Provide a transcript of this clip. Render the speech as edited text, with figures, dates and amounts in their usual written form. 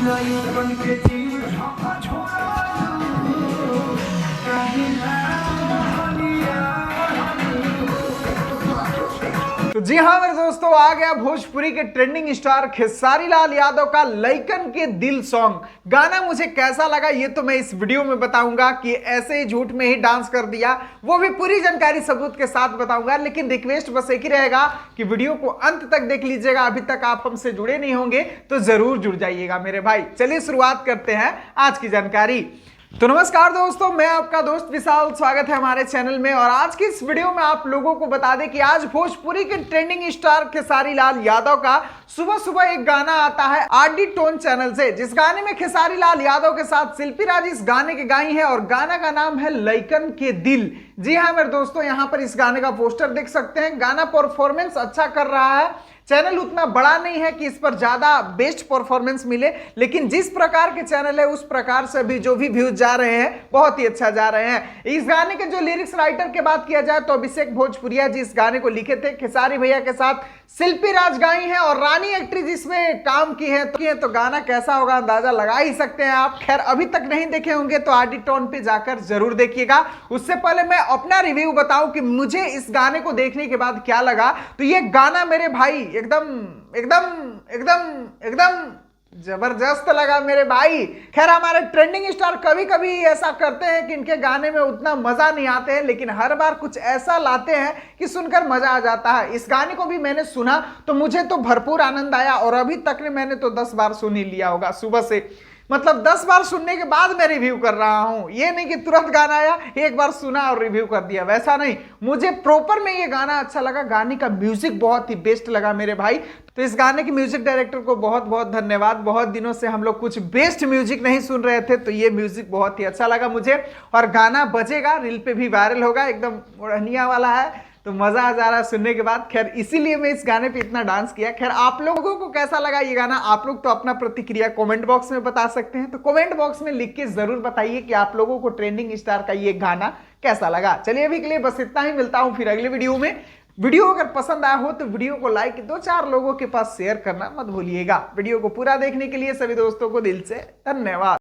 तो जी हाँ मेरे दोस्तों, आ गया भोजपुरी के ट्रेंडिंग स्टार खेसारी लाल यादव का लइकन के दिल सॉन्ग। गाना मुझे कैसा लगा ये तो मैं इस वीडियो में बताऊंगा कि ऐसे ही झूठ में ही डांस कर दिया, वो भी पूरी जानकारी सबूत के साथ बताऊंगा। लेकिन रिक्वेस्ट बस एक ही रहेगा कि वीडियो को अंत तक देख लीजिएगा। अभी तक आप हमसे जुड़े नहीं होंगे तो जरूर जुड़ जाइएगा मेरे भाई। चलिए शुरुआत करते हैं आज की जानकारी। तो नमस्कार दोस्तों, मैं आपका दोस्त विशाल, स्वागत है हमारे चैनल में। और आज की इस वीडियो में आप लोगों को बता दें कि आज भोजपुरी के ट्रेंडिंग स्टार खेसारी लाल यादव का सुबह सुबह एक गाना आता है आरडी टोन चैनल से, जिस गाने में खेसारी लाल यादव के साथ शिल्पी राज इस गाने के गाई है और गाना का नाम है लइकन के दिल। जी हाँ मेरे दोस्तों, यहाँ पर इस गाने का पोस्टर देख सकते हैं। गाना परफॉर्मेंस अच्छा कर रहा है। चैनल उतना बड़ा नहीं है कि इस पर ज्यादा बेस्ट परफॉर्मेंस मिले, लेकिन जिस प्रकार के चैनल है उस प्रकार से भी जो भी व्यूज जा रहे हैं बहुत ही अच्छा जा रहे हैं। इस गाने के जो लिरिक्स राइटर की बात किया जाए तो अभिषेक भोजपुरिया जी इस गाने को लिखे थे, खेसारी भैया के साथ शिल्पी राज गाई है और रानी एक्ट्रेस इसमें काम की है। तो गाना कैसा होगा अंदाजा लगा ही सकते हैं आप। खैर अभी तक नहीं देखे होंगे तो आरडी टोन पे जाकर जरूर देखिएगा। उससे पहले मैं अपना रिव्यू बताऊं कि मुझे इस गाने को देखने के बाद क्या लगा। तो ये गाना मेरे भाई एकदम एकदम एकदम एकदम जबरदस्त लगा मेरे भाई। खैर हमारे ट्रेंडिंग स्टार कभी कभी ऐसा करते हैं कि इनके गाने में उतना मजा नहीं आते हैं, लेकिन हर बार कुछ ऐसा लाते हैं कि सुनकर मजा आ जाता है। इस गाने को भी मैंने सुना तो मुझे तो भरपूर आनंद आया और अभी तक ने मैंने तो 10 बार सुन ही लिया होगा सुबह से। मतलब 10 बार सुनने के बाद मैं रिव्यू कर रहा हूं। ये नहीं कि तुरंत गाना आया एक बार सुना और रिव्यू कर दिया, वैसा नहीं। मुझे प्रॉपर में ये गाना अच्छा लगा। गाने का म्यूजिक बहुत ही बेस्ट लगा मेरे भाई। तो इस गाने के म्यूजिक डायरेक्टर को बहुत बहुत धन्यवाद। बहुत दिनों से हम लोग कुछ बेस्ट म्यूजिक नहीं सुन रहे थे, तो ये म्यूजिक बहुत ही अच्छा लगा मुझे। और गाना बजेगा, रील पे भी वायरल होगा, एकदम ओढ़निया वाला है, तो मजा आ जा रहा है सुनने के बाद। खैर इसीलिए मैं इस गाने पे इतना डांस किया। खैर आप लोगों को कैसा लगा ये गाना, आप लोग तो अपना प्रतिक्रिया कमेंट बॉक्स में बता सकते हैं। तो कमेंट बॉक्स में लिख के जरूर बताइए कि आप लोगों को ट्रेंडिंग स्टार का ये गाना कैसा लगा। चलिए अभी के लिए बस इतना ही, मिलता हूं फिर अगले वीडियो में। वीडियो अगर पसंद आया हो तो वीडियो को लाइक 2-4 लोगों के पास शेयर करना मत भूलिएगा। वीडियो को पूरा देखने के लिए सभी दोस्तों को दिल से धन्यवाद।